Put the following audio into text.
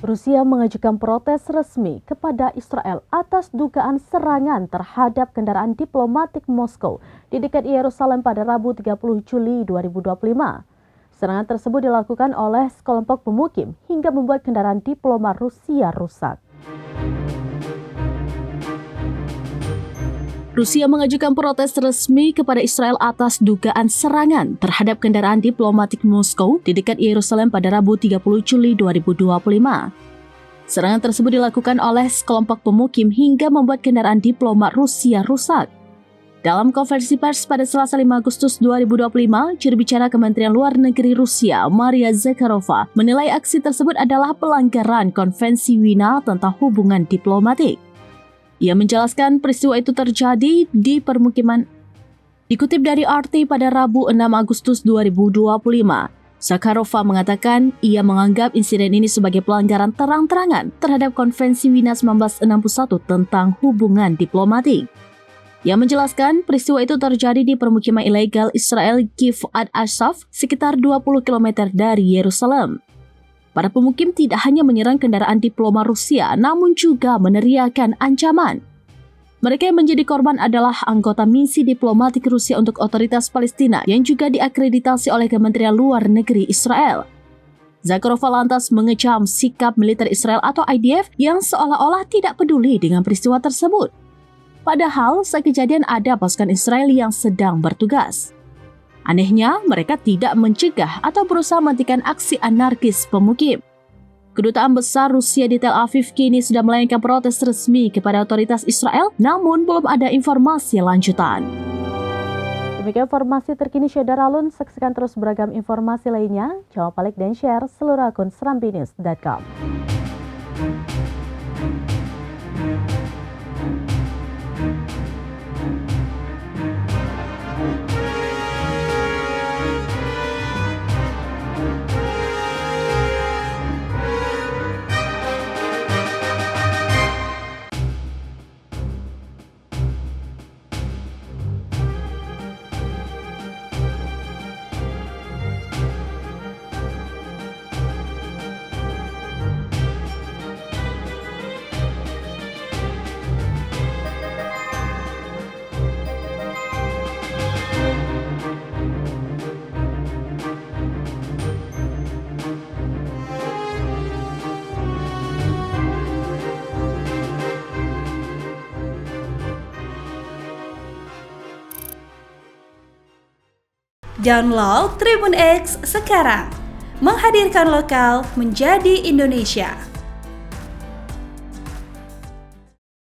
Rusia mengajukan protes resmi kepada Israel atas dugaan serangan terhadap kendaraan diplomatik Moskow di dekat Yerusalem pada Rabu 30 Juli 2025. Serangan tersebut dilakukan oleh sekelompok pemukim hingga membuat kendaraan diplomat Rusia rusak. Rusia mengajukan protes resmi kepada Israel atas dugaan serangan terhadap kendaraan diplomatik Moskow di dekat Yerusalem pada Rabu 30 Juli 2025. Serangan tersebut dilakukan oleh sekelompok pemukim hingga membuat kendaraan diplomat Rusia rusak. Dalam konferensi pers pada Selasa 5 Agustus 2025, juru bicara Kementerian Luar Negeri Rusia, Maria Zakharova, menilai aksi tersebut adalah pelanggaran Konvensi Wina tentang hubungan diplomatik. Ia menjelaskan peristiwa itu terjadi di permukiman. Dikutip dari RT pada Rabu 6 Agustus 2025, Zakharova mengatakan ia menganggap insiden ini sebagai pelanggaran terang-terangan terhadap Konvensi Wina 1961 tentang hubungan diplomatik. Ia menjelaskan peristiwa itu terjadi di permukiman ilegal Israel Kiryat Arba, sekitar 20 km dari Yerusalem. Para pemukim tidak hanya menyerang kendaraan diplomat Rusia, namun juga meneriakkan ancaman. Mereka yang menjadi korban adalah anggota misi diplomatik Rusia untuk otoritas Palestina yang juga diakreditasi oleh Kementerian Luar Negeri Israel. Zakharova lantas mengecam sikap militer Israel atau IDF yang seolah-olah tidak peduli dengan peristiwa tersebut. Padahal saat kejadian ada pasukan Israel yang sedang bertugas. Anehnya, mereka tidak mencegah atau berusaha menghentikan aksi anarkis pemukim. Kedutaan besar Rusia di Tel Aviv kini sudah melayangkan protes resmi kepada otoritas Israel, namun belum ada informasi lanjutan. Demikian informasi terkini Syedar Alun, saksikan terus beragam informasi lainnya. Jangan lupa like dan share seluruh akun serambinews.com. Download Tribun X sekarang, menghadirkan lokal menjadi Indonesia.